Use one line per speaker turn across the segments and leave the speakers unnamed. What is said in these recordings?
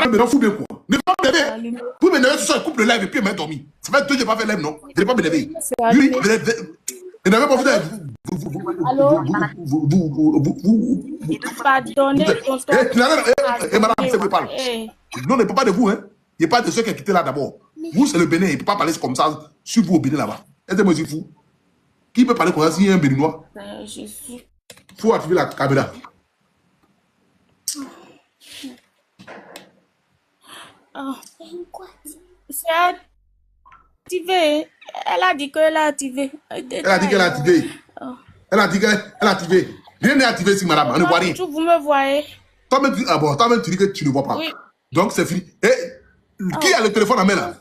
Maintenant, fou bien quoi. Ne pas m'énerver. Vous m'énervez ce soir, coupe le live et puis elle m'a dormi. Ça fait 2 jours pas fait live, non? Je ne vais pas m'énerver. Oui, énervez pas, vous êtes.
Pardonnez,
madame, c'est vous parle. Non, ne peut pas de vous, hein. Il n'y a pas de ceux qui ont quitté là d'abord. Vous, c'est le Bénin, il ne peut pas parler comme ça sur vous au Bénin là-bas. Est-ce que fou? Qui peut parler comme ça s'il y a un Béninois? Il faut activer la caméra.
C'est activé. Elle a dit qu'elle a activé.
Elle a dit qu'elle a activé. Elle a dit qu'elle a activé. Rien n'est activé ici, madame. On ne voit rien.
Vous me voyez.
Toi-même, tu dis que tu ne vois pas. Oui. Donc, c'est fini. Et qui a le téléphone à main là?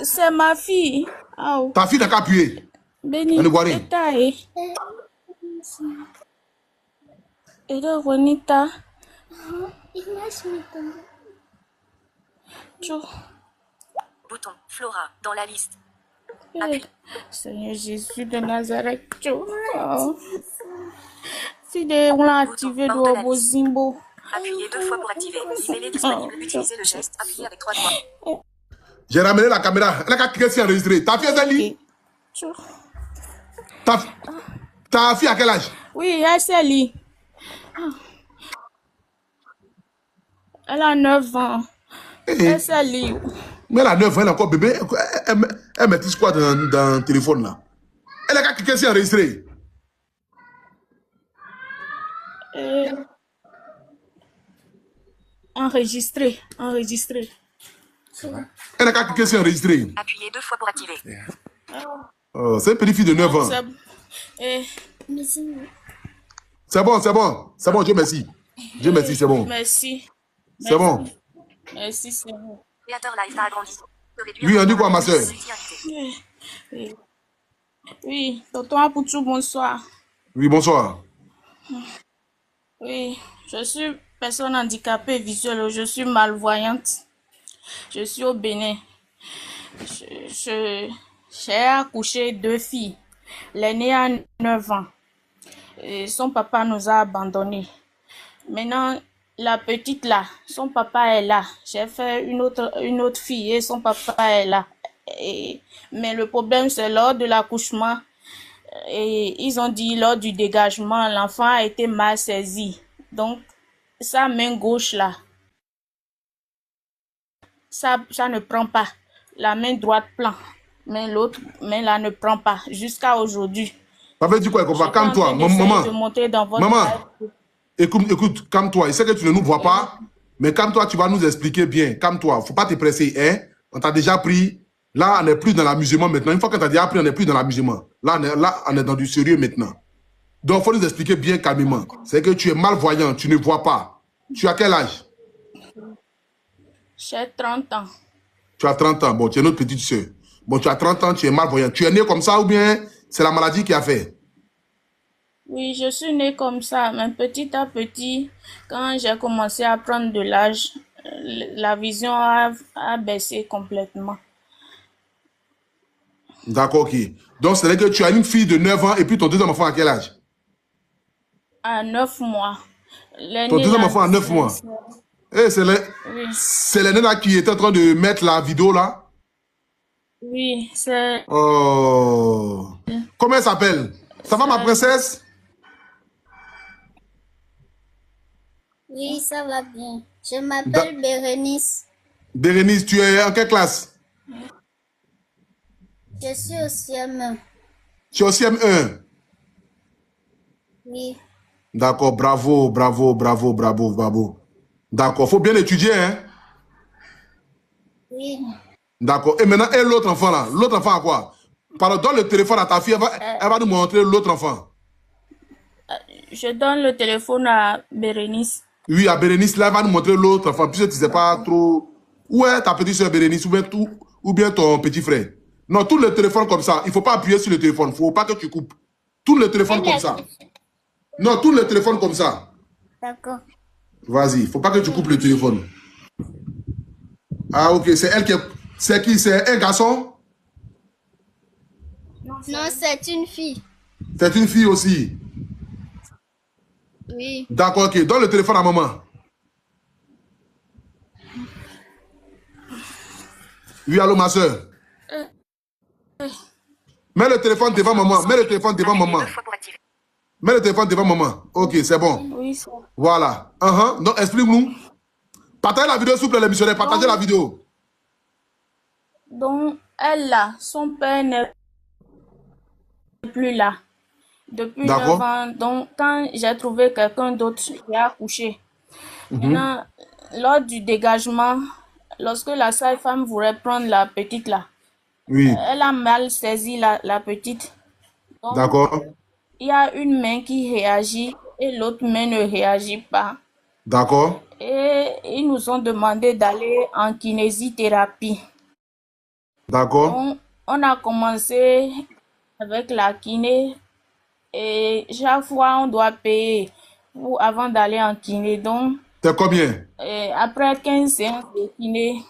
C'est ma fille. Oh.
Ta fille n'a qu'à appuyer.
Béni.
On ne voit rien.
Et de Juanita.
Bouton Flora dans la liste.
Seigneur Jésus de Nazareth. Si on l'a activé le Bozimbo.
Appuyez 2 fois pour activer. L'email est disponible. Utilisez le geste. Appuyez avec 3 doigts.
J'ai ramené la caméra. Elle a qu'à cliquer sur enregistrer. Ta fille, elle lit. Ta fille à quel âge?
Oui, elle s'est lit. Elle a 9 ans. Elle s'est lit.
Mais elle a 9 ans, elle est encore bébé. Elle met quoi dans le téléphone là? Elle a qu'à cliquer sur enregistrer.
Enregistrer.
Elle a qu'à cliquer sur enregistrer.
Appuyez 2 fois pour activer.
Oh, c'est une petite fille de 9 ans. C'est bon. C'est bon, Dieu merci. Dieu merci, c'est bon.
Merci.
C'est bon.
Merci, c'est bon.
Créateur live a agrandi.
Oui, on dit quoi, ma soeur?
Oui, tonton Apoutou, bonsoir.
Oui, bonsoir.
Oui, je suis personne handicapée visuelle, je suis malvoyante. Je suis au Bénin. J'ai accouché 2 filles. L'aînée a 9 ans. Et son papa nous a abandonnés. Maintenant, la petite là, son papa est là. J'ai fait une autre fille et son papa est là. Mais le problème, c'est lors de l'accouchement. Et ils ont dit lors du dégagement, l'enfant a été mal saisi. Donc, sa main gauche là, ça ne prend pas. La main droite prend. Mais l'autre main là ne prend pas. Jusqu'à aujourd'hui.
Ça veut dire quoi? Calme-toi, maman. Écoute, calme-toi. Je sais que tu ne nous vois pas, mais calme-toi, tu vas nous expliquer bien. Calme-toi, il ne faut pas te presser. Hein? On t'a déjà pris. Là, on n'est plus dans l'amusement maintenant. Une fois qu'on t'a déjà pris, on n'est plus dans l'amusement. Là, on est dans du sérieux maintenant. Donc, il faut nous expliquer bien calmement. C'est que tu es malvoyant, tu ne vois pas. Tu as quel âge?
J'ai 30 ans.
Tu as 30 ans. Bon, tu es notre petite soeur. Bon, tu as 30 ans, tu es malvoyant. Tu es né comme ça ou bien c'est la maladie qui a fait?
Oui, je suis née comme ça, mais petit à petit, quand j'ai commencé à prendre de l'âge, la vision a baissé complètement.
D'accord, ok. Donc, c'est-à-dire que tu as une fille de 9 ans et puis ton deuxième enfant à quel âge?
À 9 mois.
Ton deuxième enfant à 9 mois. Eh, c'est l'aîné là qui était en train de mettre la vidéo là?
Oui, c'est...
Oh. Comment elle s'appelle? Ça va, ma princesse?
Oui, ça va bien. Je m'appelle Bérénice.
Bérénice, tu es en quelle classe?
Je suis au CM1.
Tu es au CM1?
Oui.
D'accord, bravo. D'accord, faut bien étudier, hein?
Oui.
D'accord. Et maintenant, et l'autre enfant là? L'autre enfant à quoi? Pardon, donne le téléphone à ta fille, elle va nous montrer l'autre enfant.
Je donne le téléphone à Bérénice.
Oui, à Bérénice, là, elle va nous montrer l'autre enfant, puisque tu ne sais pas trop où est ta petite soeur Bérénice ou bien ton petit frère. Non, tout le téléphone comme ça, il ne faut pas appuyer sur le téléphone, il ne faut pas que tu coupes. Tout le téléphone comme ça. Non, tout le téléphone comme ça.
D'accord.
Vas-y, il ne faut pas que tu coupes le téléphone. Ah, ok, c'est elle qui est... C'est qui? C'est un garçon?
Non, c'est une fille.
C'est une fille aussi.
Oui.
D'accord, ok. Donne le téléphone à maman. Oui, allô, ma soeur. Mets le téléphone devant maman. Mets le téléphone devant maman. Mets le téléphone devant maman. Ok, c'est bon.
Oui, ça.
Voilà. Donc, explique-nous. Partagez la vidéo, s'il vous plaît, les missionnaires. Partagez la vidéo.
Donc, elle là, son père n'est plus là. Depuis 9 ans. Donc, quand j'ai trouvé quelqu'un d'autre, j'ai accouché. Maintenant, lors du dégagement, lorsque la sage-femme voulait prendre la petite là,
Oui.
elle a mal saisi la petite.
D'accord.
Il y a une main qui réagit et l'autre main ne réagit pas.
D'accord.
Et ils nous ont demandé d'aller en kinésithérapie.
D'accord.
Donc, on a commencé avec la kiné et chaque fois on doit payer avant d'aller en kiné. Donc,
c'est combien?
Après 15 séances de kiné,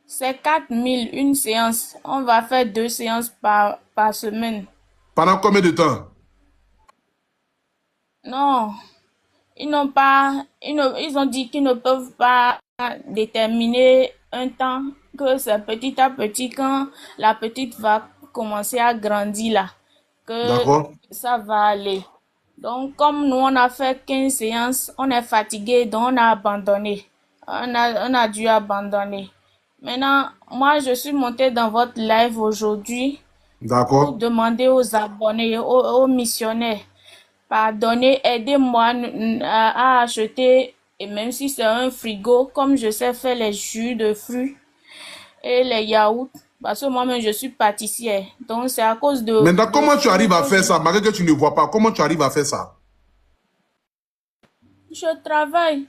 c'est 4 000 une séance. On va faire 2 séances par semaine.
Pendant combien de temps?
Non, ils ont dit qu'ils ne peuvent pas déterminer un temps, que c'est petit à petit, quand la petite va commencer à grandir là, que ça va aller. Donc, comme nous, on a fait 15 séances, on est fatigué, donc on a abandonné. On a dû abandonner. Maintenant, moi, je suis montée dans votre live aujourd'hui pour demander aux abonnés, aux missionnaires, pardonnez, aidez-moi à acheter, et même si c'est un frigo, comme je sais faire les jus de fruits et les yaourts, parce que moi-même, je suis pâtissière. Donc, c'est à cause de...
Maintenant, comment tu arrives à faire ça, malgré que tu ne vois pas? Comment tu arrives à faire ça?
Je travaille.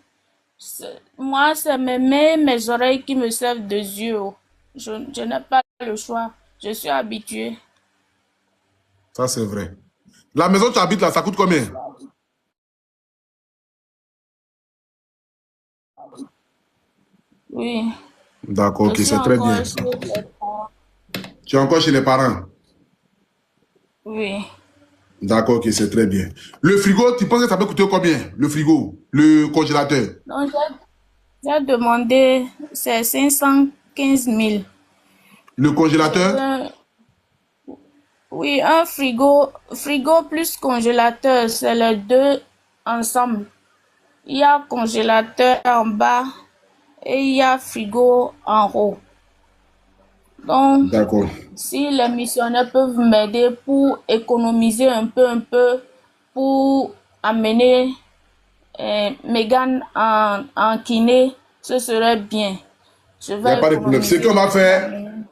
Moi, c'est mes mains, mes oreilles qui me servent de yeux. Je n'ai pas le choix. Je suis habituée.
Ça, c'est vrai. La maison que tu habites là, ça coûte combien?
Oui.
D'accord, ok, c'est très bien. Tu es encore chez les parents?
Oui.
D'accord, ok, c'est très bien. Le frigo, tu penses que ça peut coûter combien? Le frigo, le congélateur?
Donc, j'ai demandé, c'est 515 000.
Le congélateur?
Oui, un frigo plus congélateur, c'est les deux ensemble. Il y a congélateur en bas et il y a frigo en haut. Donc, si les missionnaires peuvent m'aider pour économiser un peu, pour amener Megan en kiné, ce serait bien.
Il n'y a pas de problème.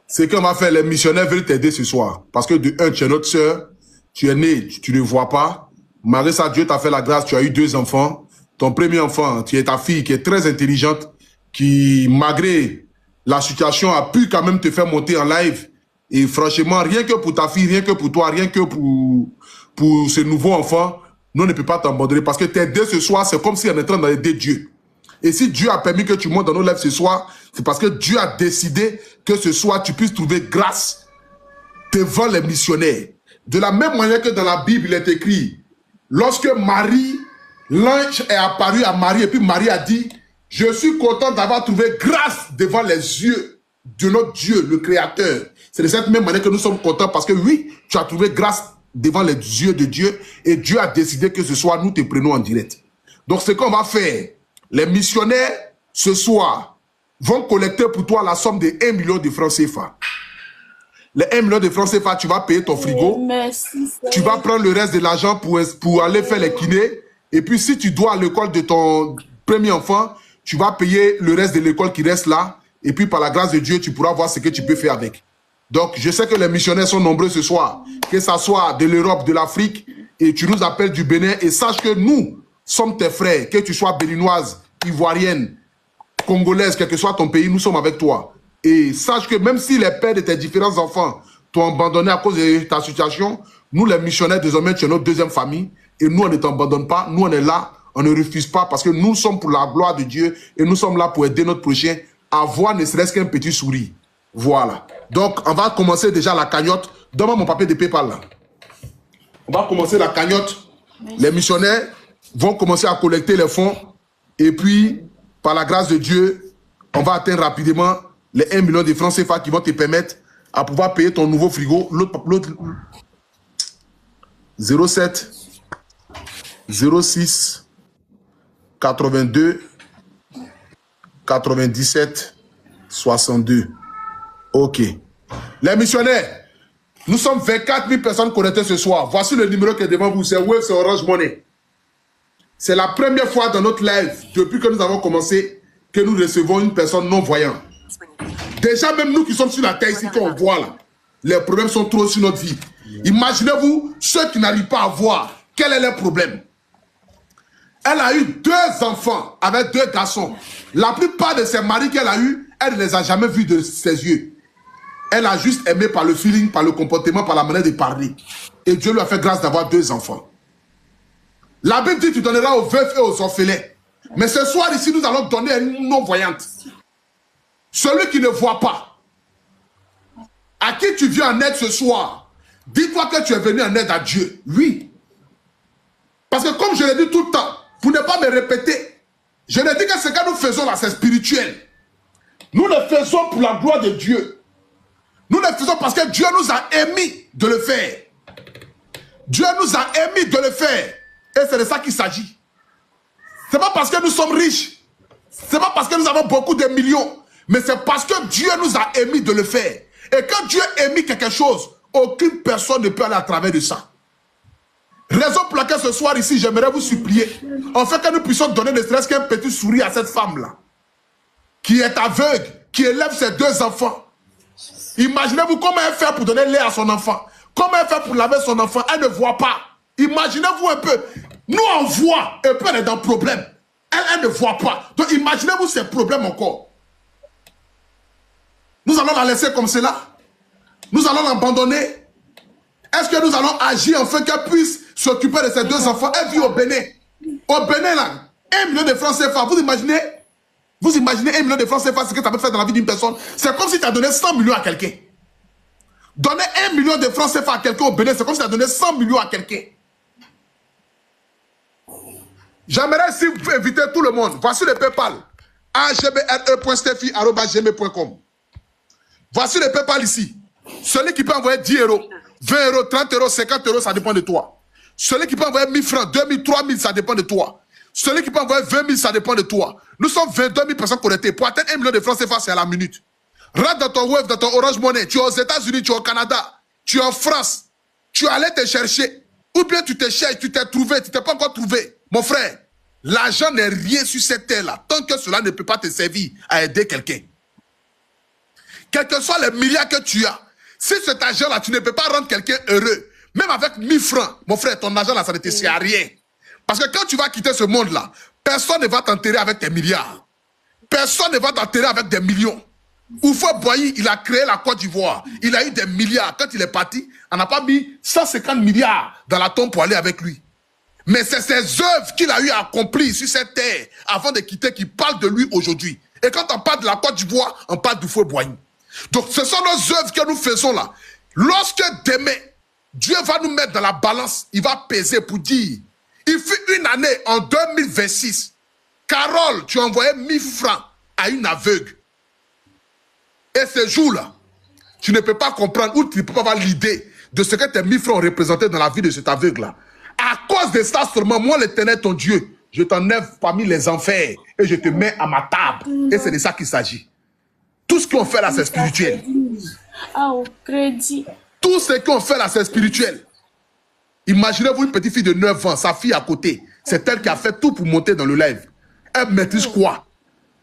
Ce qu'on va faire, les missionnaires veulent t'aider ce soir. Parce que de un, tu es notre soeur, tu es né, tu ne vois pas. Malgré ça, Dieu t'a fait la grâce, tu as eu 2 enfants. Ton premier enfant, tu es ta fille qui est très intelligente, qui, malgré la situation, a pu quand même te faire monter en live. Et franchement, rien que pour ta fille, rien que pour toi, rien que pour ce nouveau enfant, nous ne peut pas t'abandonner. Parce que t'aider ce soir, c'est comme si on est en train d'aider Dieu. Et si Dieu a permis que tu montes dans nos lives ce soir, c'est parce que Dieu a décidé que ce soir, tu puisses trouver grâce devant les missionnaires. De la même manière que dans la Bible, il est écrit, lorsque Marie, l'ange est apparu à Marie, et puis Marie a dit, je suis content d'avoir trouvé grâce devant les yeux de notre Dieu, le Créateur. C'est de cette même manière que nous sommes contents parce que oui, tu as trouvé grâce devant les yeux de Dieu et Dieu a décidé que ce soir, nous te prenons en direct. Donc, ce qu'on va faire, les missionnaires, ce soir, vont collecter pour toi la somme de 1 million de francs CFA. Les 1 million de francs CFA, tu vas payer ton frigo.
Merci,
tu vas prendre le reste de l'argent pour aller faire les kinés. Et puis, si tu dois à l'école de ton premier enfant, tu vas payer le reste de l'école qui reste là. Et puis, par la grâce de Dieu, tu pourras voir ce que tu peux faire avec. Donc, je sais que les missionnaires sont nombreux ce soir. Que ça soit de l'Europe, de l'Afrique, et tu nous appelles du Bénin. Et sache que nous sommes tes frères. Que tu sois béninoise, ivoirienne, congolaise, quel que soit ton pays, nous sommes avec toi. Et sache que même si les pères de tes différents enfants t'ont abandonné à cause de ta situation, nous les missionnaires, désormais, tu es notre deuxième famille. Et nous, on ne t'abandonne pas. Nous, on est là. On ne refuse pas parce que nous sommes pour la gloire de Dieu. Et nous sommes là pour aider notre prochain à voir ne serait-ce qu'un petit sourire. Voilà. Donc, on va commencer déjà la cagnotte. Donne-moi mon papier de PayPal là. On va commencer la cagnotte Les missionnaires vont commencer à collecter les fonds et puis, par la grâce de Dieu, on va atteindre rapidement les 1 million de francs CFA qui vont te permettre à pouvoir payer ton nouveau frigo. L'autre 07 06 82 97 62. Ok. Les missionnaires, nous sommes 24 000 personnes connectées ce soir. Voici le numéro qui est devant vous. C'est Wave, c'est Orange Money. C'est la première fois dans notre live, depuis que nous avons commencé, que nous recevons une personne non-voyante. Déjà, même nous qui sommes sur la terre ici, qu'on voit là, les problèmes sont trop sur notre vie. Imaginez-vous ceux qui n'arrivent pas à voir. Quel est leur problème? Elle a eu 2 enfants avec 2 garçons. La plupart de ses maris qu'elle a eu, elle ne les a jamais vus de ses yeux. Elle a juste aimé par le feeling, par le comportement, par la manière de parler. Et Dieu lui a fait grâce d'avoir 2 enfants. La Bible dit que tu donneras aux veufs et aux orphelins. Mais ce soir ici, nous allons donner à une non-voyante. Celui qui ne voit pas. À qui tu viens en aide ce soir? Dis-toi que tu es venu en aide à Dieu. Oui. Parce que comme je l'ai dit tout le temps, pour ne pas me répéter, je l'ai dit que ce que nous faisons là, c'est spirituel. Nous le faisons pour la gloire de Dieu. Nous le faisons parce que Dieu nous a émis de le faire. Dieu nous a émis de le faire. Et c'est de ça qu'il s'agit. Ce n'est pas parce que nous sommes riches. Ce n'est pas parce que nous avons beaucoup de millions. Mais c'est parce que Dieu nous a émis de le faire. Et quand Dieu émis quelque chose, aucune personne ne peut aller à travers de ça. Raison pour laquelle ce soir ici, j'aimerais vous supplier, en fait que nous puissions donner ne serait-ce qu'un petit sourire à cette femme-là, qui est aveugle, qui élève ses 2 enfants. Imaginez-vous comment elle fait pour donner lait à son enfant. Comment elle fait pour laver son enfant. Elle ne voit pas. Imaginez-vous un peu. Nous, on voit, et puis elle est dans le problème. Elle ne voit pas. Donc imaginez-vous ces problèmes encore. Nous allons la laisser comme cela. Nous allons l'abandonner. Est-ce que nous allons agir afin qu'elle puisse s'occuper de ses 2 enfants? Elle vit au Bénin. Au Bénin, là, 1 million de francs CFA. Vous imaginez 1 million de francs CFA, ce que ça peut faire dans la vie d'une personne? C'est comme si tu as donné 100 millions à quelqu'un. Donner 1 million de francs CFA à quelqu'un au Bénin, c'est comme si tu as donné 100 millions à quelqu'un. J'aimerais ici vous inviter tout le monde. Voici le PayPal. agbre.steffi@gmail.com. Voici le PayPal ici. Celui qui peut envoyer 10 euros, 20 euros, 30 euros, 50 euros, ça dépend de toi. Celui qui peut envoyer 1000 francs, 2000, 3000, ça dépend de toi. Celui qui peut envoyer 20 000, ça dépend de toi. Nous sommes 22 000 personnes connectées. Pour atteindre 1 million de francs CFA, c'est à la minute. Rentre dans ton Wave, dans ton Orange Money. Tu es aux États-Unis, tu es au Canada, tu es en France. Tu es allé te chercher. Ou bien tu te cherches, tu t'es trouvé, tu t'es pas encore trouvé. Mon frère, l'argent n'est rien sur cette terre-là. Tant que cela ne peut pas te servir à aider quelqu'un. Quels que soient les milliards que tu as, si cet argent-là, tu ne peux pas rendre quelqu'un heureux, même avec 1000 francs, mon frère, ton argent-là, ça ne te sert à rien. Parce que quand tu vas quitter ce monde-là, personne ne va t'enterrer avec tes milliards. Personne ne va t'enterrer avec des millions. Houphouët Boigny, il a créé la Côte d'Ivoire. Il a eu des milliards. Quand il est parti, on n'a pas mis 150 milliards dans la tombe pour aller avec lui. Mais c'est ses œuvres qu'il a eu à accomplir sur cette terre avant de quitter qui parlent de lui aujourd'hui. Et quand on parle de la Côte d'Ivoire, on parle d'Houphouët Boigny. Donc ce sont nos œuvres que nous faisons là. Lorsque demain, Dieu va nous mettre dans la balance, il va peser pour dire, il fut une année en 2026, Carole, tu as envoyé 1000 francs à une aveugle. Et ce jour-là, tu ne peux pas comprendre ou tu ne peux pas avoir l'idée de ce que tes 1000 francs ont représenté dans la vie de cet aveugle-là. À cause de ça seulement, moi l'Éternel, ton Dieu, je t'enlève parmi les enfers et je te mets à ma table. Et c'est de ça qu'il s'agit. Tout ce qu'on fait là, c'est spirituel.
Ah, au crédit.
Tout ce qu'on fait là, c'est spirituel. Imaginez-vous une petite fille de 9 ans, sa fille à côté. C'est elle qui a fait tout pour monter dans le live. Elle maîtrise quoi?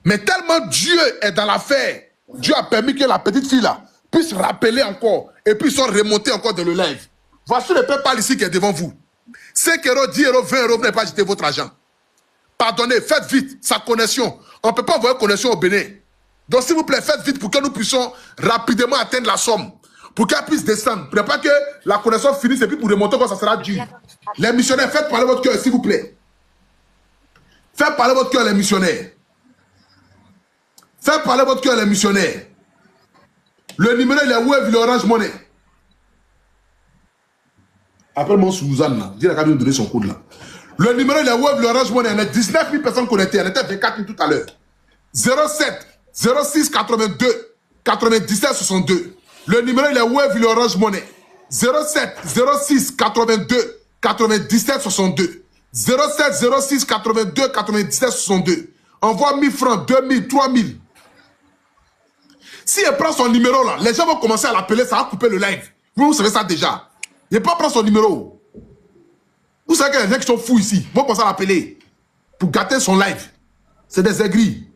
Mais tellement Dieu est dans l'affaire, Dieu a permis que la petite fille là puisse rappeler encore et puisse remonter encore dans le live. Voici le PayPal ici qui est devant vous. 5 euros, 10 euros, 20 euros, vous n'avez pas jeté votre argent. Pardonnez, faites vite sa connexion. On ne peut pas envoyer connexion au Bénin. Donc s'il vous plaît, faites vite pour que nous puissions rapidement atteindre la somme. Pour qu'elle puisse descendre. Pour ne pas que la connexion finisse et puis pour remonter quand ça sera dur. Les missionnaires, faites parler votre cœur, s'il vous plaît. Faites parler votre cœur, les missionnaires. Faites parler votre cœur, les missionnaires. Le numéro, il est Wave, il est Orange Money. Appelle-moi Suzanne là. Dis la qu'à nous donner son code là. Le numéro il est Wave, le Orange Money. On a 19 000 personnes connectées. On était 24 000 tout à l'heure. 07 06 82 97 62. Le numéro il est Wave, le Orange Money. 07 06 82 97 62. 07 06 82 97 62. Envoie 1000 francs, 2000, 3000. Si elle prend son numéro là, les gens vont commencer à l'appeler, ça va couper le live. Vous savez ça déjà. Il ne peut pas prendre son numéro. Vous savez qu'il y a des gens qui sont fous ici. Ils vont commencer à l'appeler pour gâter son live. C'est des aigris.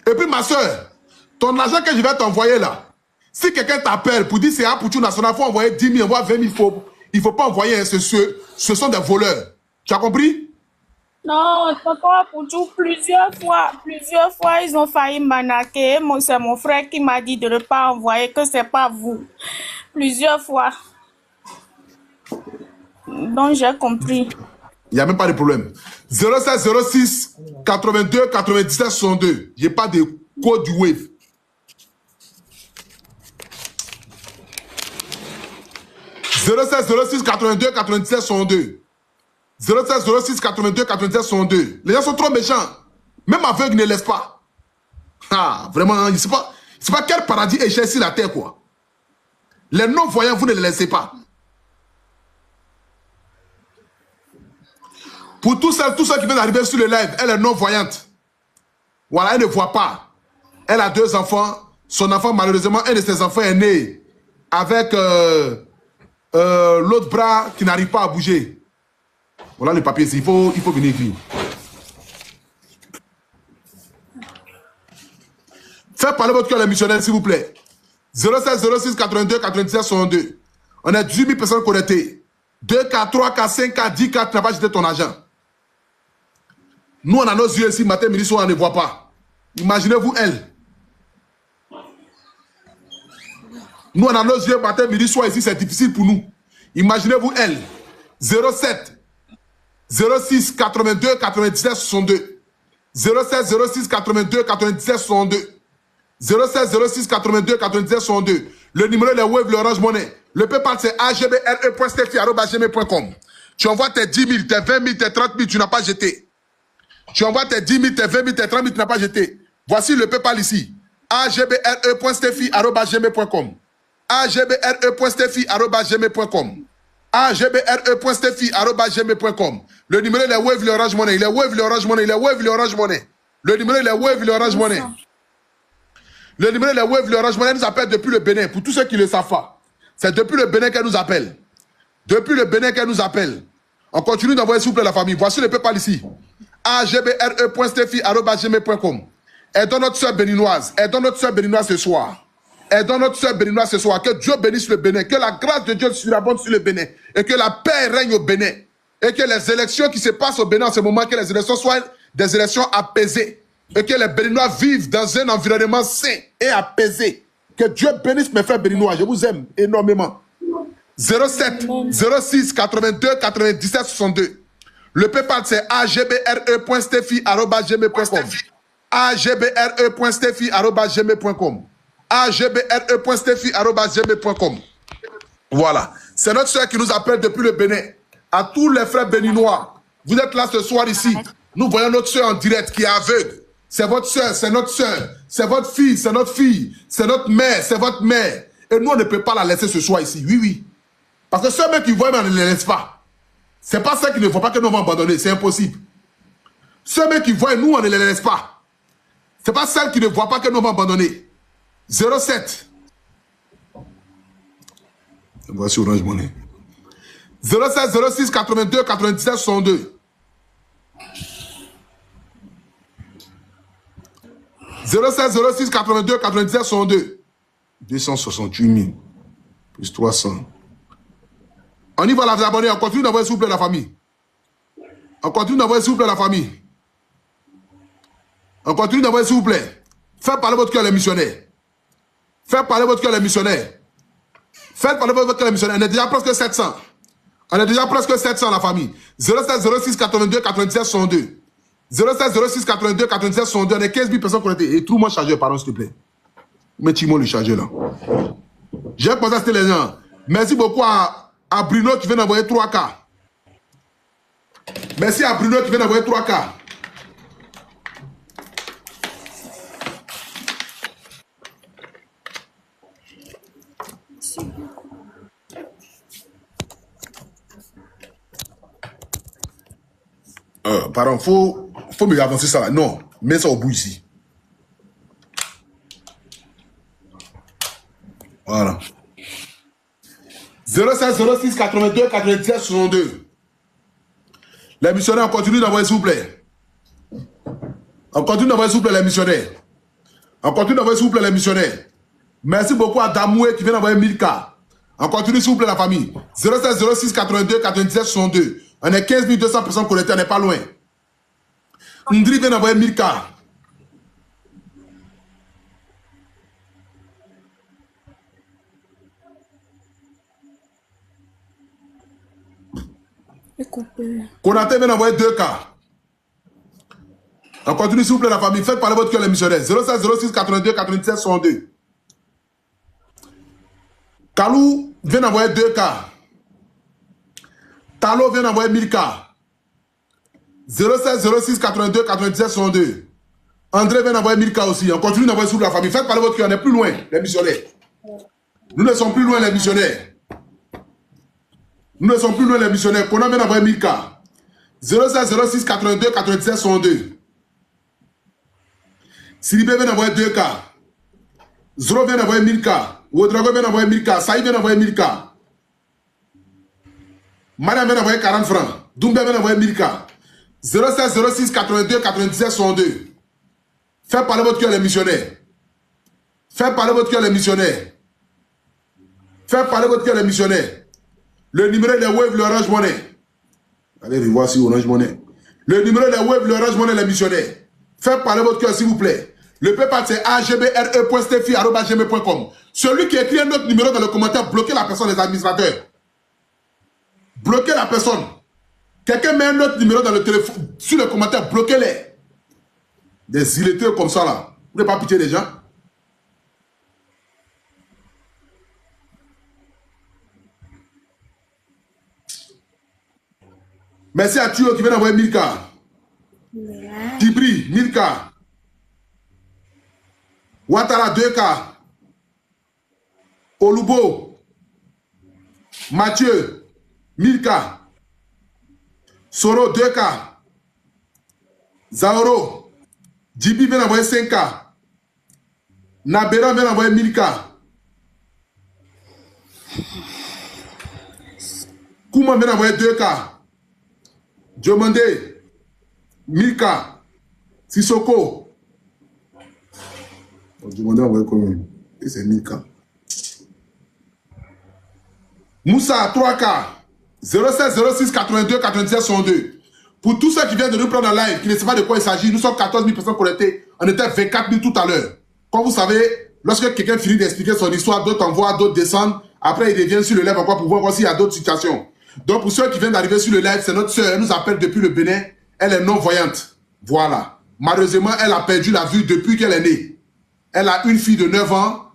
Et puis ma soeur, ton argent que je vais t'envoyer là, si quelqu'un t'appelle pour dire c'est un Poutou National, il faut envoyer 10 000, envoie 20 000. Il ne faut pas envoyer, ce sont des voleurs. Tu as compris?
Non, papa Poutou, plusieurs fois, ils ont failli m'arnaquer. C'est mon frère qui m'a dit de ne pas envoyer, que c'est pas vous. Plusieurs fois. Donc, j'ai compris.
Il n'y a même pas de problème. 07 06 82 97 62. Je n'ai pas de code du Wave. 07 06 82 97 62. 07 06 82 97 62. Les gens sont trop méchants. Même aveugle ne laisse pas. Ah, vraiment, c'est pas quel paradis est cher sur la terre, quoi. Les non-voyants, vous ne les laissez pas. Pour tous ceux qui viennent d'arriver sur le live, elle est non-voyante. Voilà, elle ne voit pas. Elle a 2 enfants. Son enfant, malheureusement, un de ses enfants est né avec l'autre bras qui n'arrive pas à bouger. Voilà le papier ici. Il faut venir écrire. Faites parler votre cœur les missionnaires, s'il vous plaît. 07 06 82 97 62. On a 18 000 personnes connectées. 2 4, 3 4, 5 4, 10 4, tu n'as pas jeté ton argent. Nous, on a nos yeux ici, matin, midi, soir, on ne voit pas. Imaginez-vous elle. Nous, on a nos yeux, matin, midi, soir, ici, c'est difficile pour nous. Imaginez-vous elle. 07 06 82 97 62. 07 06 82 97 62. 07 06 82 97 62. Le numéro de Wave, le Orange Money. Le PayPal, c'est agbre.steffi@gmail.com. Tu envoies tes 10 000, tes 20 000, tes 30 000, tu n'as pas jeté. Tu envoies tes 10 000, tes 20 000, tes 30 000, tu n'as pas jeté. Voici le PayPal ici. agbre.steffi@gmail.com. agbre.steffi@gmail.com. agbre.steffi@gmail.com. Le numéro de Wave, le Orange Money. Il est Wave, le Orange Money. Il est Wave, le Orange Money. Le numéro de Wave, le Orange Money. Le numéro de Wave, le Orange Money nous appelle depuis le Bénin. Pour tous ceux qui ne le savent pas, c'est depuis le Bénin qu'elle nous appelle. Depuis le Bénin qu'elle nous appelle. On continue d'envoyer s'il vous plaît la famille. Voici le PayPal ici. agbre.steffi@gmail.com. Aidons notre soeur béninoise. Aidons notre soeur béninoise ce soir. Aidons notre soeur béninoise ce soir. Que Dieu bénisse le Bénin. Que la grâce de Dieu surabonde sur le Bénin. Et que la paix règne au Bénin. Et que les élections qui se passent au Bénin en ce moment, que les élections soient des élections apaisées. Et que les Béninois vivent dans un environnement sain et apaisé. Que Dieu bénisse mes frères béninois. Je vous aime énormément. 07 06 82 97 62. Le PayPal, c'est agbre.steffi@gmail.com. agbre.steffi@gmail.com. agbre.steffi@gmail.com. Voilà. C'est notre soeur qui nous appelle depuis le Bénin. À tous les frères béninois, vous êtes là ce soir ici. Nous voyons notre soeur en direct qui est aveugle. C'est votre soeur, c'est notre soeur. C'est votre fille, c'est notre fille. C'est notre mère, c'est votre mère. Et nous, on ne peut pas la laisser ce soir ici. Oui, oui. Parce que ceux qui voient, on ne les laisse pas. Ce n'est pas ceux qui ne voient pas que nous allons abandonner. C'est impossible. Ceux qui voient, nous, on ne les laisse pas. Ce n'est pas celles qui ne voient pas que nous allons abandonner. 07. Voici Orange Money. 07 06 82 97 62. 07 06 82 97 62. 268 000 plus 300. On y va les abonner. On continue d'envoyer s'il vous plaît la famille. On continue d'envoyer s'il vous plaît la famille. On continue d'envoyer s'il vous plaît. Faites parler votre cœur les missionnaires. Faites parler votre cœur les missionnaires. Faites parler votre cœur les missionnaires. On est déjà presque 700. On est déjà presque 700 la famille. 07 06 82 97 62. 07 06 82 97 62. On est 15 000 personnes connectées. Et tout le monde chargeur, pardon, s'il te plaît. Mettez-moi le chargeur là. J'ai pensé à les gens. Merci beaucoup à Bruno qui vient d'envoyer 3K. Merci à Bruno qui vient d'envoyer 3K. Pardon, faut me avancer ça là. Non, mets ça au bout ici. Voilà. 07 06 82 97 62. Les missionnaires, on continue d'envoyer s'il vous plaît. On continue d'envoyer s'il vous plaît les missionnaires. On continue d'envoyer s'il vous plaît les missionnaires. Merci beaucoup à Damoué qui vient d'envoyer 1000K. On continue s'il vous plaît la famille. 07 06 82 97 62. On est 15 200 personnes connectées, on n'est pas loin. Ndri vient d'envoyer 1000K. Konaté vient d'envoyer 2K. On continue s'il vous plaît la famille. Faites parler votre cœur les missionnaires. 07 06 82 97 62. Kalou vient d'envoyer 2K. Talo vient d'envoyer 1000K. 07 06 82 97 62. André vient d'envoyer 1000K aussi. On continue d'envoyer sur la famille. Faites parler votre cœur. On est plus loin, les missionnaires. Nous ne sommes plus loin, les missionnaires. Nous ne sommes plus loin, les missionnaires. Qu'on a vient d'envoyer 1000K. 07 06 82 97 62. Silibé vient d'envoyer 2K. Zoro vient d'envoyer 1000K. Ouedrago vient d'envoyer 1000K. Saïd vient d'envoyer 1000K. Madame vient d'envoyer 40 francs. Doumbé vient d'envoyer 1000K. 07 06 82 97 62. Faites parler votre cœur les missionnaires. Faites parler votre cœur les missionnaires. Faites parler votre cœur les missionnaires. Le numéro des Wave, l'Orange Money. Allez revoir si Orange Money. Le numéro des Wave, l'Orange Money, les missionnaires. Faites parler votre cœur s'il vous plaît. Le PayPal c'est agbre.stefi@gmail.com. Celui qui écrit un autre numéro dans le commentaire, bloquez la personne, les administrateurs. Bloquez la personne. Quelqu'un met un autre numéro dans le téléphone, sur le commentaire, bloquez-les. Des illettrés comme ça là. Vous n'avez pas pitié des gens? Merci à Tuyo qui vient d'envoyer 1000K. Tibri, 1000K. Ouattara, 2K. Olubo. Mathieu, 1000K. Soro, 2K. Zaoro. Djibi vient d'envoyer 5K. Nabera vient d'envoyer 1000K. Kouma vient d'envoyer 2K. Diomande, 1000K. Sissoko. Diomande a envoyé combien? Et c'est 1000K. Moussa, 3K. 07 06 82 97 62. Pour tous ceux qui viennent de nous prendre en live, qui ne savent pas de quoi il s'agit, nous sommes 14 000 personnes connectées. On était 24 000 tout à l'heure. Comme vous savez, lorsque quelqu'un finit d'expliquer son histoire, d'autres envoient, d'autres descendent. Après, ils reviennent sur le live encore pour voir s'il y a d'autres situations. Donc, pour ceux qui viennent d'arriver sur le live, c'est notre soeur. Elle nous appelle depuis le Bénin. Elle est non-voyante. Voilà. Malheureusement, elle a perdu la vue depuis qu'elle est née. Elle a une fille de 9 ans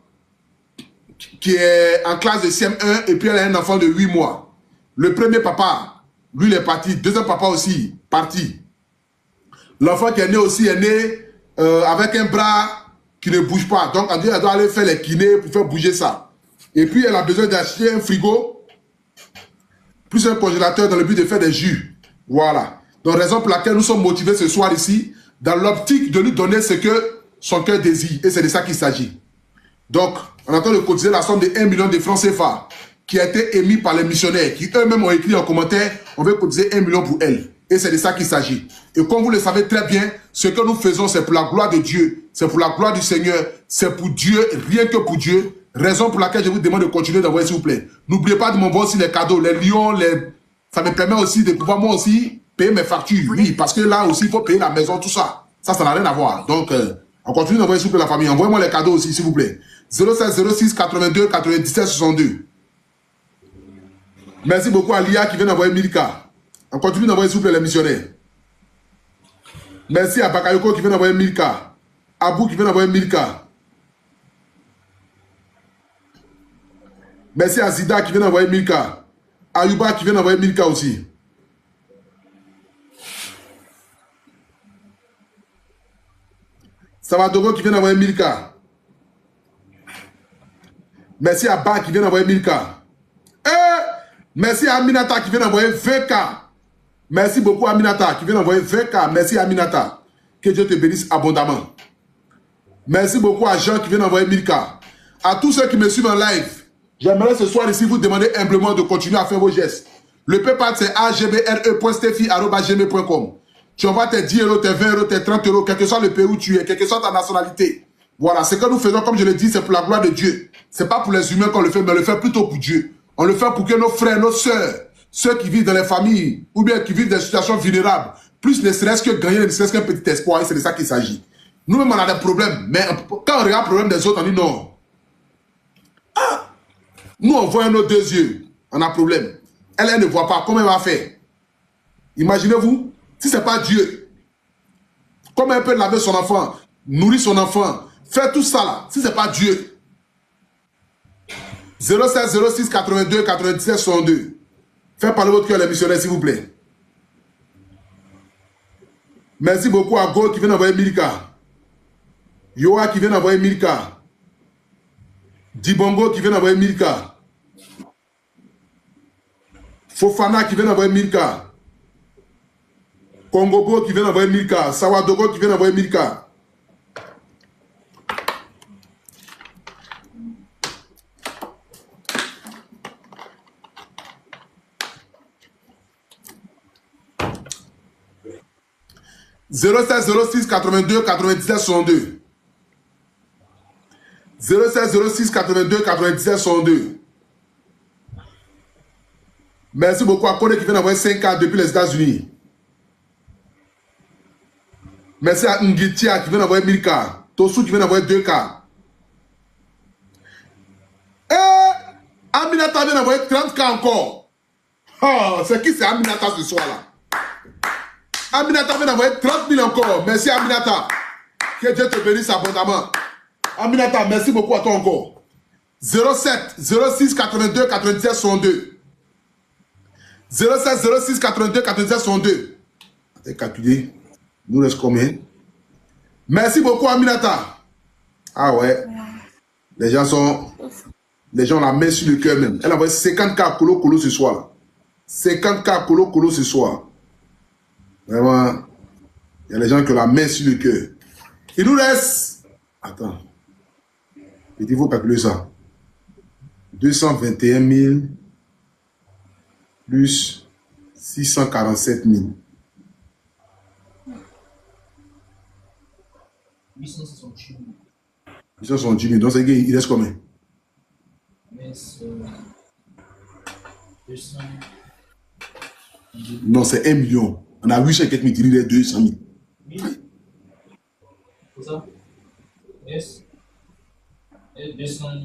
qui est en classe de CM1 et puis elle a un enfant de 8 mois. Le premier papa, lui, il est parti. Deuxième papa aussi, parti. L'enfant qui est né aussi est né avec un bras qui ne bouge pas. Donc, on dit qu'elle doit aller faire les kinés pour faire bouger ça. Et puis, elle a besoin d'acheter un frigo plus un congélateur dans le but de faire des jus. Voilà. Donc, raison pour laquelle nous sommes motivés ce soir ici, dans l'optique de lui donner ce que son cœur désire. Et c'est de ça qu'il s'agit. Donc, on entend de cotiser la somme de 1 million de francs CFA qui a été émis par les missionnaires, qui eux-mêmes ont écrit en commentaire, on veut cotiser 1 million pour elle. Et c'est de ça qu'il s'agit. Et comme vous le savez très bien, ce que nous faisons, c'est pour la gloire de Dieu, c'est pour la gloire du Seigneur, c'est pour Dieu, rien que pour Dieu. Raison pour laquelle je vous demande de continuer d'envoyer, s'il vous plaît. N'oubliez pas de m'envoyer aussi les cadeaux, les lions, ça me permet aussi de pouvoir moi aussi payer mes factures. Oui, parce que là aussi, il faut payer la maison, tout ça. Ça n'a rien à voir. Donc, on continue d'envoyer, s'il vous plaît, la famille. Envoyez-moi les cadeaux aussi, s'il vous plaît. 07 06 82 97 62. Merci beaucoup à Lia qui vient d'envoyer 1000K. On continue d'envoyer, s'il vous plaît, les missionnaires. Merci à Bakayoko qui vient d'envoyer 1000K. Abou qui vient d'envoyer 1000K. Merci à Zida qui vient d'envoyer 1000K. Ayuba qui vient d'envoyer 1000K aussi. Savadogo qui vient d'envoyer 1000K. Merci à Ba qui vient d'envoyer 1000K. Merci à Aminata qui vient d'envoyer 20K. Merci beaucoup Aminata qui vient d'envoyer 20K. Merci Aminata. Que Dieu te bénisse abondamment. Merci beaucoup à Jean qui vient d'envoyer 1000K. À tous ceux qui me suivent en live, j'aimerais ce soir ici vous demander humblement de continuer à faire vos gestes. Le PayPal c'est agbre.stefi@gmail.com. Tu envoies tes 10 euros, tes 20 euros, tes 30 euros, quel que soit le pays où tu es, quelle que soit ta nationalité. Voilà, ce que nous faisons, comme je le dis, c'est pour la gloire de Dieu. Ce n'est pas pour les humains qu'on le fait, mais on le fait plutôt pour Dieu. On le fait pour que nos frères, nos sœurs, ceux qui vivent dans les familles, ou bien qui vivent dans des situations vulnérables, plus ne serait-ce que gagner, ne serait-ce qu'un petit espoir, et c'est de ça qu'il s'agit. Nous-mêmes, on a des problèmes, mais quand on regarde le problème des autres, on dit non. Ah, nous, on voit nos 2 yeux, on a problème. Elle ne voit pas, comment elle va faire? Imaginez-vous, si ce n'est pas Dieu, comment elle peut laver son enfant, nourrir son enfant, faire tout ça là, si ce n'est pas Dieu? 07 06 82 97 62. Faites parler votre cœur les missionnaires, s'il vous plaît. Merci beaucoup à Go qui vient d'envoyer 1000K. Yoa qui vient d'envoyer 1000K. Dibongo qui vient d'envoyer 1000K. Fofana qui vient d'envoyer 1000K. Kongobo qui vient d'envoyer 1000K. Sawadogo qui vient d'envoyer 1000K. « 07 06 82 97 62. 07 06 82 97 62. Merci beaucoup à Kone qui vient d'envoyer 5K depuis les États-Unis. Merci à Ngitia qui vient d'envoyer 1000K. Tosu qui vient d'envoyer 2K. Aminata vient d'envoyer 30K encore. Oh, c'est qui c'est Aminata ce soir-là? Aminata vient d'envoyer 30 000 encore. Merci Aminata. Que Dieu te bénisse abondamment. Aminata, merci beaucoup à toi encore. 07 06 82 97 62. 07 06 82 97 62. T'as calculé. Nous reste combien? Merci beaucoup Aminata. Ah ouais. Les gens ont la main sur le cœur même. Elle a envoyé 50K colo ce soir. 50K colo ce soir. Vraiment, il y a les gens qui ont la main sur le cœur. Il nous reste... Attends. Il faut calculer ça. 221 000 plus 647 000.
868 000.
870 000. Donc, il reste combien? Non, c'est 1 million. On a 804 000, il est 200 000.
C'est ça? Yes. Et 200 000.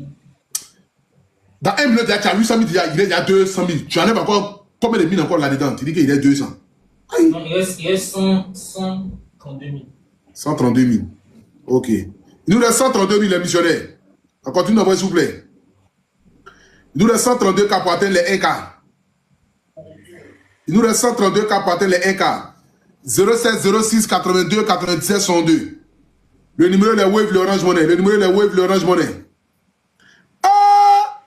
Dans 1 million, tu as 800 000, il y a 200 000. Tu enlèves encore combien de mille encore là-dedans? Tu dis qu'il est 200. Aïe.
Non, il reste 132 000.
132 000. Ok. Il nous reste 132 000 les missionnaires. On continue d'envoyer, s'il vous plaît. Il nous reste 132 cas pour atteindre les 1K. Il nous reste 132 cas pour atteindre les 1K. 07 06 82 97 102. Le numéro est Wave, l'Orange Money. Le numéro est Wave, l'Orange Money. Ah!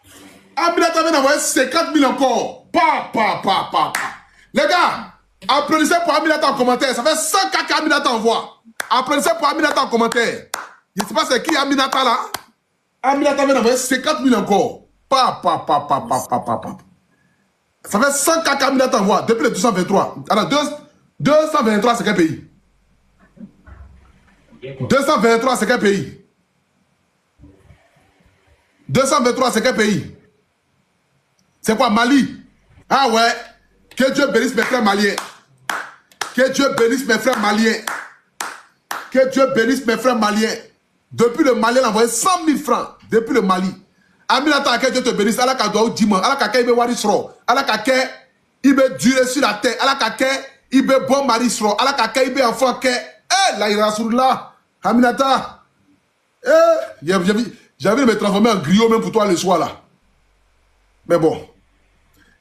Aminata vient d'envoyer 50 000 encore. Les gars, applaudissez pour Aminata en commentaire. Ça fait 100K qu'Aminata envoie. Applaudissez pour Aminata en commentaire. Je ne sais pas c'est qui Aminata là. Aminata vient d'envoyer 50 000 encore. Ça fait 100K qu'Aminata envoie depuis le 223. Alors 223 c'est quel pays? 223 c'est quel pays? 223 c'est quel pays? C'est quoi, Mali? Ah ouais. Que Dieu bénisse mes frères maliens. Que Dieu bénisse mes frères maliens. Que Dieu bénisse mes frères maliens. Depuis le Mali, elle a envoyé 100 000 francs. Depuis le Mali. Aminata, que Dieu te bénisse. Allah ka doit dimanche. Allah ka ibe wari sro. Allah ka ibe durer sur la terre. Allah ka ibe bon mari sro. Allah ka ibe enfant ke. Eh, la Rasulullah. Aminata. Eh, j'avais me transformer en griot même pour toi le soir là. Mais bon.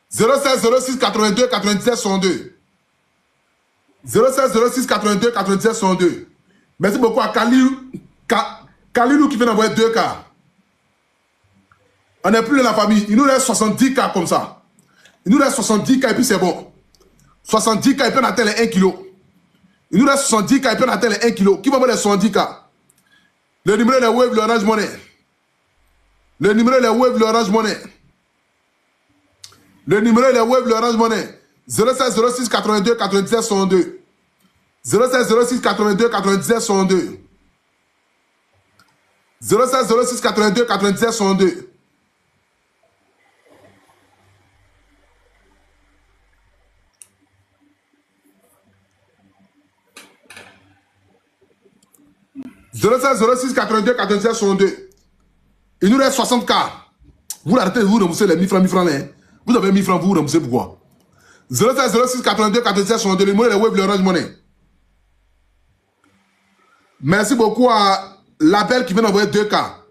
07 06 82 97 62. 07 06 82 97 62. Merci beaucoup à Kalilou qui vient d'envoyer 2 cas. On n'est plus dans la famille. Il nous reste 70 cas comme ça. Il nous reste 70 cas et puis c'est bon. 70 cas et puis on atteint les 1 kg. Il nous reste 70 cas et puis on atteint les 1 kg. Qui va mettre les 70 cas? Le numéro est Wave, l'Orange Money. Le numéro est Wave, l'Orange Money. Le numéro est Wave, l'Orange Money. 07 06 82 97 62. 07 06 82 97 62. 07 06 82 97 62. (07 06 82 97 62). Il nous reste 60 cas. Vous arrêtez de vous rembourser les 1000 francs, 1000 francs. Là. Vous avez 1000 francs, vous remboursez pourquoi? 07 06 82 97 62. Le numéro est Wave, l'Orange Money. Merci beaucoup à l'appel qui vient d'envoyer 2 cas.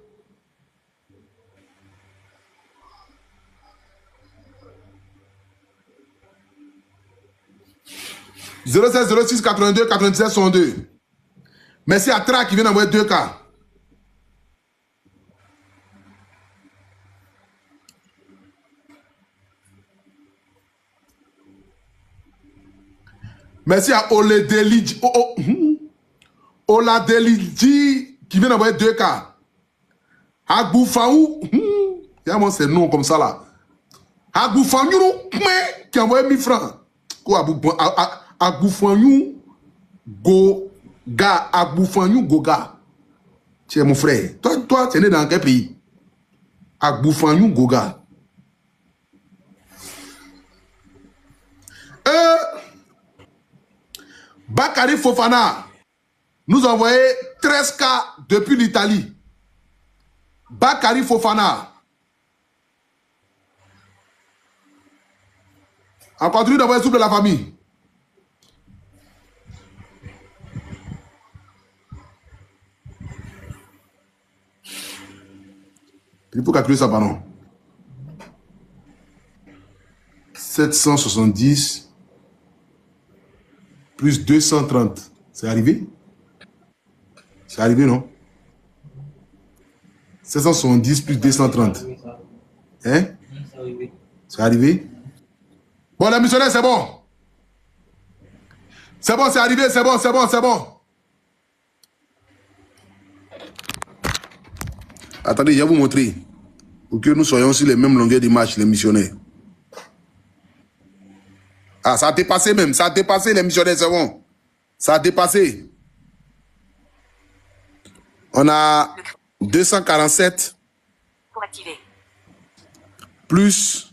(07 06 82 97 62). Merci à Tra qui vient d'envoyer 2 cas. Merci à Oledelidji. Oladelidji qui vient d'envoyer 2 cas. Agboufaou. Il y a ces noms comme ça là. Agboufaou qui a envoyé 1000 francs. Agboufaou Goga. Agboufaou Goga. Tu es mon frère. Toi, tu es né dans quel pays? Agboufaou Goga. Bakary Fofana nous a envoyé 13 cas depuis l'Italie. Bakary Fofana. On continue d'envoyer souple de la famille. Il faut calculer ça, pardon. 770 plus 230. C'est arrivé? C'est arrivé, non? 770 plus 230. Hein? C'est arrivé? Bon, les missionnaires, c'est bon. C'est bon, c'est arrivé, c'est bon, c'est bon, c'est bon. Attendez, je vais vous montrer. Pour que nous soyons sur les mêmes longueurs d'image, les missionnaires. Ah, ça a dépassé même. Ça a dépassé les missionnaires, c'est bon. Ça a dépassé. On a 247.
Pour activer.
Plus.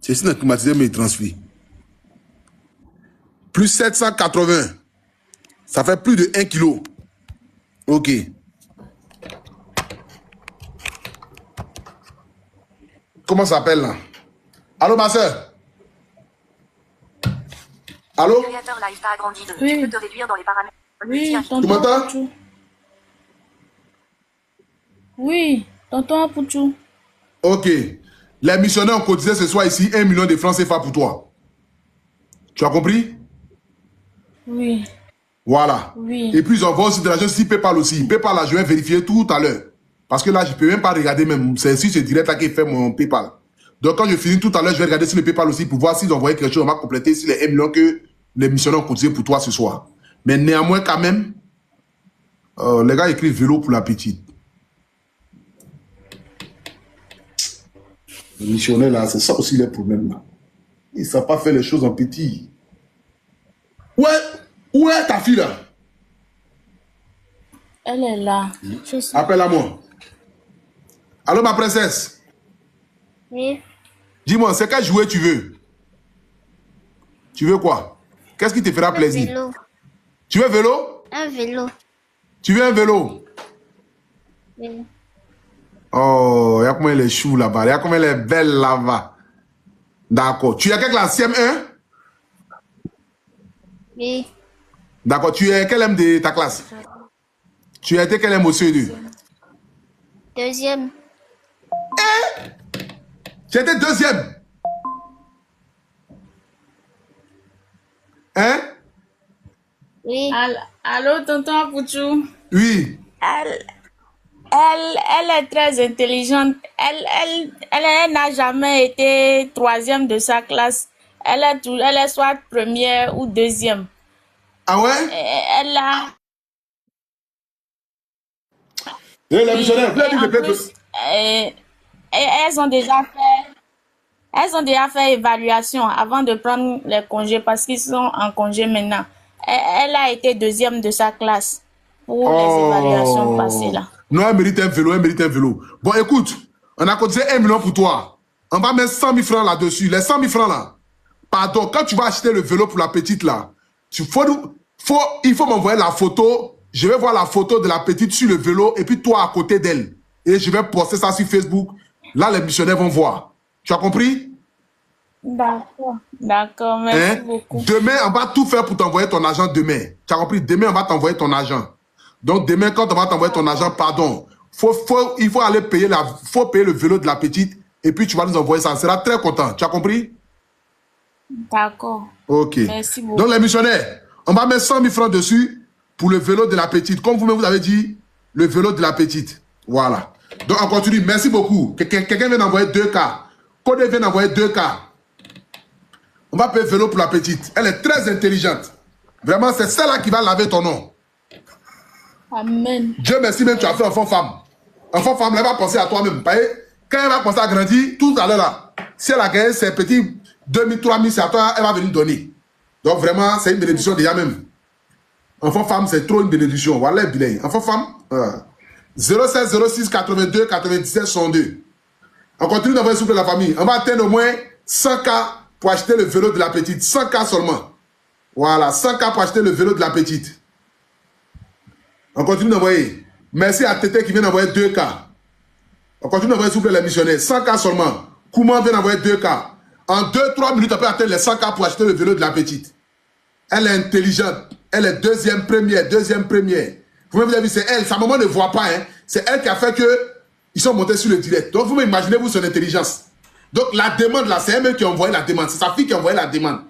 C'est ici, notre climatiseur me transfère. Plus 780. Ça fait plus de 1 kg. Ok. Comment ça s'appelle là? Allô, ma soeur? Allô?
Le créateur live t'a agrandi de.
Oui.
Tu peux te réduire dans les paramètres.
Oui,
Tu m'entends?
tonton Pouchou. Oui, tonton Pouchou.
Ok. Les missionnaires ont cotisé ce soir ici 1 million de francs CFA pour toi. Tu as compris?
Oui,
Voilà.
oui.
Et puis ils envoient aussi de l'argent sur PayPal aussi. PayPal là, je vais vérifier tout à l'heure. Parce que là, je ne peux même pas regarder même. C'est sur ce direct là qui fait mon PayPal. Donc quand je finis tout à l'heure, je vais regarder sur le PayPal aussi pour voir s'ils ont envoyé quelque chose. On va compléter sur les 1 million que les missionnaires ont cotisé pour toi ce soir. Mais néanmoins quand même, les gars écrivent vélo pour la petite. Les missionnaires là, c'est ça aussi les problèmes là. Ils ne savent pas faire les choses en petit. Ouais, où est ta fille là?
Elle est là. Je sais.
Appelle-la moi. Allô ma princesse?
Oui.
Dis-moi, c'est quel jouet tu veux? Tu veux quoi? Qu'est-ce qui te fera
Un
plaisir?
vélo.
Tu veux un vélo?
Un vélo.
Tu veux un vélo?
Oui.
Oh, il y a combien les choux là-bas? Il y a combien les belles là-bas? D'accord. Tu es quelle classe? CM1?
Oui.
D'accord. Tu es quel M de ta classe? Tu as été quel M au CE2?
Deuxième.
J'étais deuxième. Hein?
Oui.
Allô, tonton Apouchou?
Oui.
Elle est très intelligente. Elle n'a jamais été troisième de sa classe. Elle est soit première ou deuxième.
Ah ouais?
Elle a...
Et les missionnaires,
Et en plus, elles ont déjà fait évaluation avant de prendre les congés parce qu'ils sont en congé maintenant. Elle a été deuxième de sa classe pour les évaluations passées là.
Non, elle mérite un vélo, elle mérite un vélo. Bon, écoute, on a cotisé 1 million pour toi. On va mettre 100 000 francs là-dessus. Les 100 000 francs là. Pardon, quand tu vas acheter le vélo pour la petite là, il faut m'envoyer la photo. Je vais voir la photo de la petite sur le vélo et puis toi à côté d'elle. Et je vais poster ça sur Facebook. Là, les missionnaires vont voir. Tu as compris?
D'accord. D'accord, merci beaucoup.
Demain, on va tout faire pour t'envoyer ton argent demain. Tu as compris? Demain, on va t'envoyer ton argent. Donc, demain, quand on va t'envoyer ton argent, pardon, il faut aller payer le vélo de la petite et puis tu vas nous envoyer ça. On sera très content. Tu as compris?
D'accord.
Ok.
Merci beaucoup.
Donc, les missionnaires, on va mettre 100 000 francs dessus pour le vélo de la petite. Comme vous-même, vous avez dit, le vélo de la petite. Voilà. Donc, on continue. Merci beaucoup. Quelqu'un vient d'envoyer 2K. Codé vient d'envoyer 2K. On va payer le vélo pour la petite. Elle est très intelligente. Vraiment, c'est celle-là qui va laver ton nom.
Amen.
Dieu merci, même tu as fait enfant-femme. Enfant-femme, elle va penser à toi-même. Quand elle va penser à grandir, tout à l'heure là, si elle a gagné ses petits 2 000, 3 000, c'est à toi, elle va venir donner. Donc vraiment, c'est une bénédiction déjà même. Enfant-femme, c'est trop une bénédiction. Voilà, bilan. Enfant-femme, 07 06 82 97 62. On continue d'envoyer s'il vous plaît la famille. On va atteindre au moins 100K pour acheter le vélo de la petite. 100K seulement. Voilà, 100K pour acheter le vélo de la petite. On continue d'envoyer. Merci à Tété qui vient d'envoyer 2K. On continue d'envoyer s'il vous plaît les missionnaires. 100K seulement. Kouman vient d'envoyer 2K. En 2-3 minutes, on peut atteindre les 100K pour acheter le vélo de la petite. Elle est intelligente. Elle est deuxième première. Vous-même, vous avez vu, c'est elle. Sa maman ne voit pas. Hein. C'est elle qui a fait que ils sont montés sur le direct. Donc, vous imaginez-vous son intelligence. Donc, la demande là, c'est elle-même qui a envoyé la demande. C'est sa fille qui a envoyé la demande.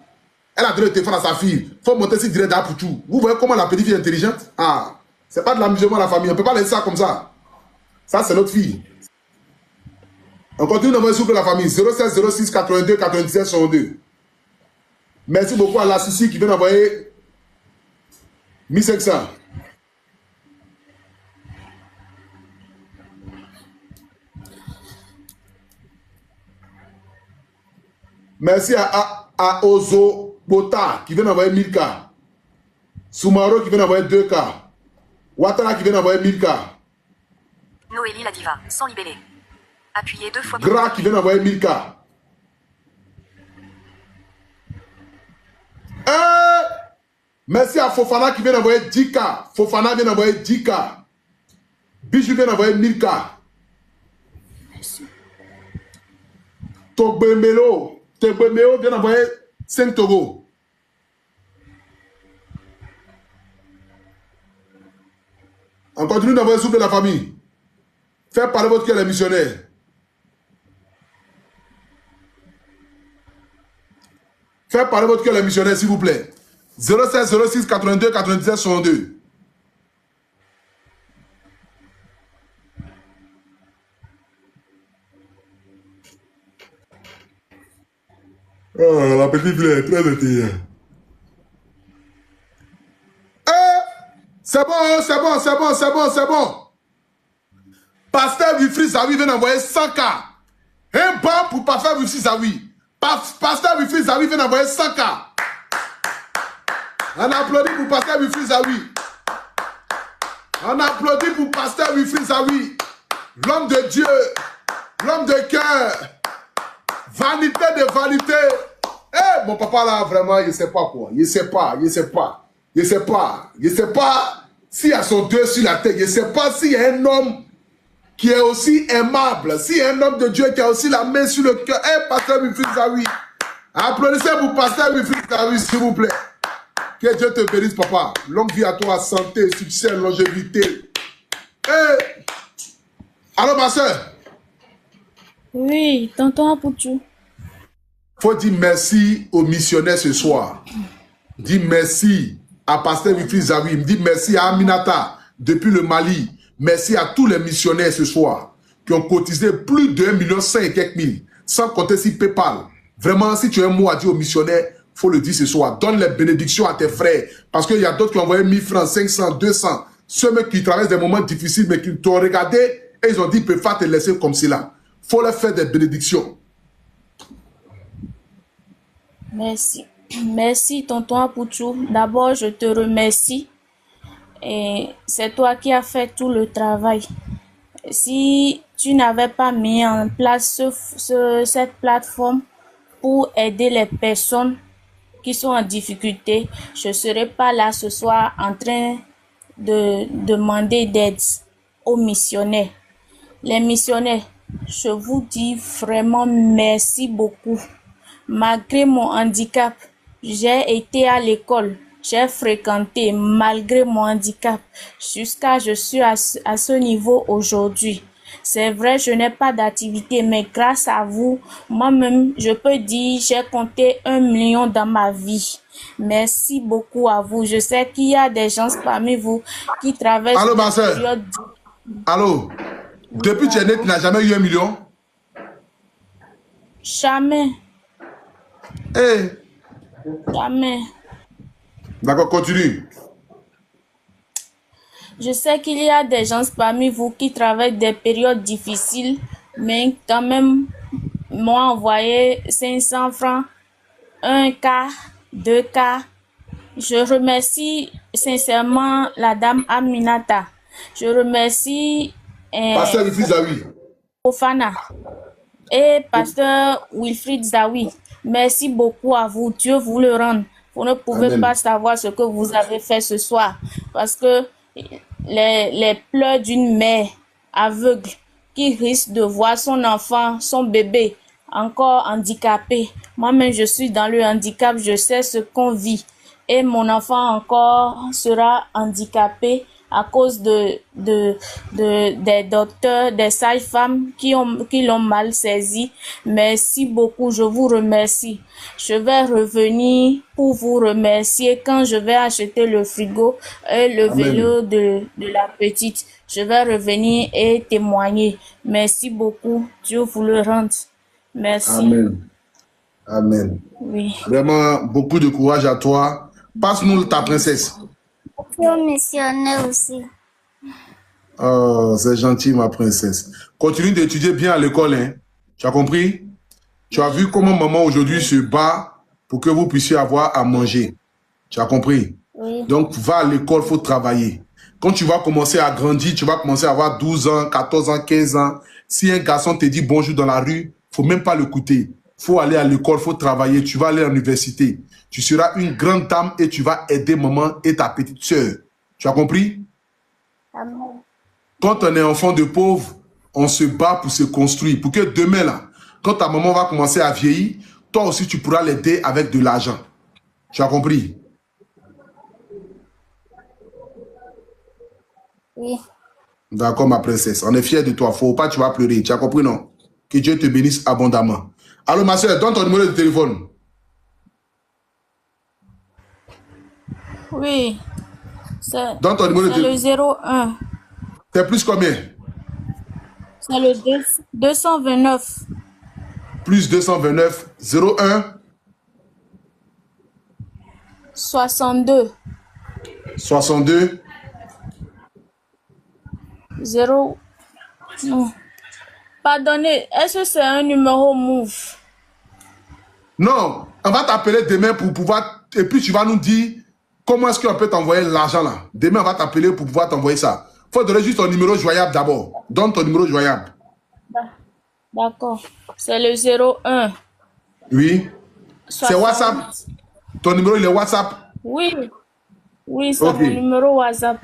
Elle a donné le téléphone à sa fille. Il faut monter sur le direct d'Apouchou. Vous voyez comment la petite fille est intelligente? Ah, c'est pas de l'amusement la famille. On ne peut pas laisser ça comme ça. Ça, c'est notre fille. On continue d'envoyer s'il vous plaît la famille. 07 06 82 97 62. Merci beaucoup à la Sissi qui vient d'envoyer 1500. Merci à Ozo Bota qui vient d'envoyer 1000K. Soumaro qui vient d'envoyer 2K. Ouattara qui vient d'envoyer 1000K.
Noélie la diva, sans libellé. Appuyez 2 fois.
Gras qui vient d'envoyer 1000K. Merci à Fofana qui vient d'envoyer 10K. Fofana vient d'envoyer 10K. Bijou vient d'envoyer 1000K. Togbemelo vient d'envoyer 5 Togo. On continue d'envoyer souple de la famille. Faites parler votre cœur les missionnaires. Faites parler votre cœur les missionnaires, s'il vous plaît. 07 06 82 97 62. Oh, la petite fille est très intelligente. C'est bon. Pasteur Wilfried Zawi vient d'envoyer 100K. Un bon pour Pasteur Wilfried Zawi. Pasteur Wilfried Zawi vient d'envoyer 100K. On applaudit pour Pasteur Wilfried Zawi. On applaudit pour Pasteur Wilfried Zawi. L'homme de Dieu. L'homme de cœur. Vanité de vanité. Eh, mon papa là, vraiment, il ne sait pas quoi. Il ne sait pas s'il y a son Dieu sur la terre. Il ne sait pas s'il y a un homme qui est aussi aimable. S'il y a un homme de Dieu qui a aussi la main sur le cœur. Eh, Pasteur Wilfried Zawi. Applaudissez pour Pasteur Wilfried Zawi, s'il vous plaît. Que Dieu te bénisse, papa. Longue vie à toi, santé, succès, longévité. Eh. Alors, ma soeur.
Oui, tonton Apoutou.
Faut dire merci aux missionnaires ce soir. Dis merci à Pasteur Wilfried Zawi. Dis merci à Aminata depuis le Mali. Merci à tous les missionnaires ce soir qui ont cotisé plus de 1,5 million et quelques mille, sans compter si PayPal. Vraiment, si tu as un mot à dire aux missionnaires, il faut le dire ce soir. Donne les bénédictions à tes frères. Parce qu'il y a d'autres qui ont envoyé 1000 francs, 500, 200. Ceux qui traversent des moments difficiles, mais qui t'ont regardé et ils ont dit, ils ne peuvent pas te laisser comme cela. Il faut leur faire des bénédictions.
Merci. Merci, tonton Apoutou. D'abord, je te remercie. Et c'est toi qui as fait tout le travail. Si tu n'avais pas mis en place cette plateforme pour aider les personnes qui sont en difficulté, je ne serais pas là ce soir en train de demander d'aide aux missionnaires. Les missionnaires, je vous dis vraiment merci beaucoup. Malgré mon handicap, j'ai été à l'école, j'ai fréquenté malgré mon handicap jusqu'à je suis à ce niveau aujourd'hui. C'est vrai, je n'ai pas d'activité, mais grâce à vous, moi-même, je peux dire, j'ai compté 1 million dans ma vie. Merci beaucoup à vous. Je sais qu'il y a des gens parmi vous qui traversent
Allô, ma
des
soeur.
périodes.
Allô. Depuis que tu es né, tu n'as jamais eu 1 million?
Jamais,
Eh.
jamais.
D'accord, continue.
Je sais qu'il y a des gens parmi vous qui traversent des périodes difficiles, mais quand même m'ont envoyé 500 francs, 1 cas, 2 cas. Je remercie sincèrement la dame Aminata. Je remercie
Pasteur Wilfried Zawi.
Ofana et Pasteur Wilfried Zawi. Merci beaucoup à vous. Dieu vous le rende. Vous ne pouvez
Amen.
pas savoir ce que vous avez fait ce soir. Parce que les pleurs d'une mère aveugle qui risque de voir son enfant, son bébé, encore handicapé. Moi-même, je suis dans le handicap. Je sais ce qu'on vit. Et mon enfant encore sera handicapé à cause des docteurs, des sages-femmes qui l'ont mal saisi. Merci beaucoup, je vous remercie. Je vais revenir pour vous remercier quand je vais acheter le frigo et le vélo de la petite. Je vais revenir et témoigner. Merci beaucoup, Dieu vous le rende. Merci.
Amen. Amen.
Oui.
Vraiment, beaucoup de courage à toi. Passe-nous ta princesse.
Au missionnaire aussi.
Oh, c'est gentil, ma princesse. Continue d'étudier bien à l'école, hein. Tu as compris? Tu as vu comment maman aujourd'hui se bat pour que vous puissiez avoir à manger. Tu as compris?
Oui.
Donc, va à l'école, il faut travailler. Quand tu vas commencer à grandir, tu vas commencer à avoir 12 ans, 14 ans, 15 ans. Si un garçon te dit bonjour dans la rue, il ne faut même pas l'écouter. Il faut aller à l'école, il faut travailler. Tu vas aller à l'université. Tu seras une grande dame et tu vas aider maman et ta petite sœur. Tu as compris?
Amen.
Quand on est enfant de pauvre, on se bat pour se construire. Pour que demain, là, quand ta maman va commencer à vieillir, toi aussi, tu pourras l'aider avec de l'argent. Tu as compris?
Oui.
D'accord, ma princesse. On est fiers de toi. Faut pas, tu vas pleurer. Tu as compris, non? Que Dieu te bénisse abondamment. Allô, ma soeur, donne ton numéro de téléphone.
Oui. C'est
Donne ton numéro de
le
téléphone.
01.
C'est plus combien?
C'est le 229.
Plus 229 01
62.
62
0. Non. Pardonnez, est-ce que c'est un numéro Move?
Non, on va t'appeler demain pour pouvoir... Et puis tu vas nous dire comment est-ce qu'on peut t'envoyer l'argent là. Demain, on va t'appeler pour pouvoir t'envoyer ça. Il faut donner juste ton numéro joignable d'abord. Donne ton numéro joignable.
D'accord. C'est le 01.
Oui. C'est WhatsApp. Ton numéro, il est WhatsApp.
Oui. Oui, c'est
Ok.
mon numéro WhatsApp.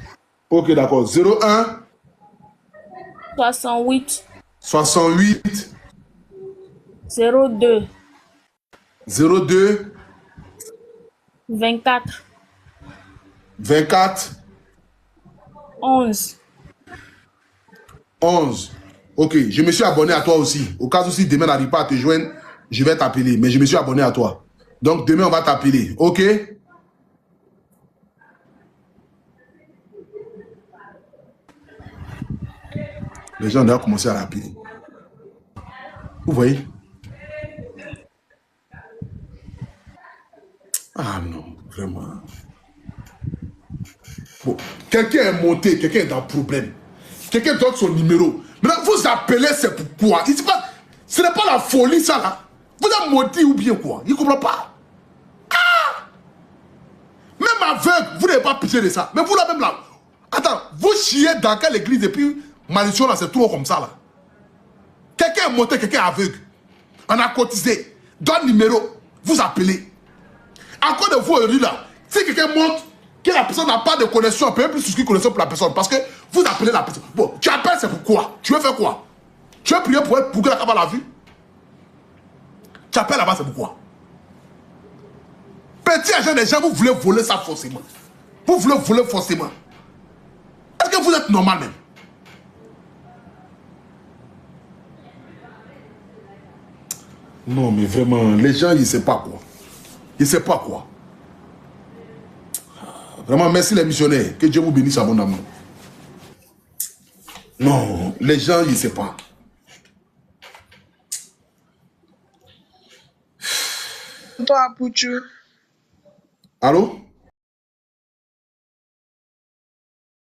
Ok, d'accord. 01
68
68
02
02
24
24
11.
11. Ok, je me suis abonné à toi aussi. Au cas où si demain n'arrive pas à te joindre, je vais t'appeler. Mais je me suis abonné à toi. Donc demain, on va t'appeler. Ok? Les gens doivent commencer à l'appeler. Vous voyez? Ah non, vraiment. Bon, quelqu'un est monté, quelqu'un est dans le problème. Quelqu'un donne son numéro. Maintenant, vous appelez, c'est pourquoi? Ce n'est pas la folie, ça, là. Vous êtes maudit ou bien quoi? Il ne comprend pas. Ah! Même aveugle, vous n'avez pas pitié de ça. Mais vous, là, même là. Attends, vous chiez dans quelle église et puis malediction, là, c'est trop comme ça, là. Quelqu'un est monté, quelqu'un est aveugle. On a cotisé. Donne numéro. Vous appelez. Encore de vous, aujourd'hui, là. Si quelqu'un montre que la personne n'a pas de connexion, on peut même plus souscrire connexion pour la personne. Parce que vous appelez la personne. Bon, tu appelles, c'est pourquoi? Tu veux faire quoi? Tu veux prier pour elle pour que la cabane la vue? Tu appelles là-bas, c'est pourquoi? Petit agent des gens, vous voulez voler ça forcément. Vous voulez voler forcément. Est-ce que vous êtes normal même? Non, mais vraiment, les gens, ils ne savent pas quoi. Ils ne savent pas quoi. Vraiment, merci les missionnaires. Que Dieu vous bénisse abondamment. Non, les gens, ils ne savent pas.
Toi, Pouchou.
Allô?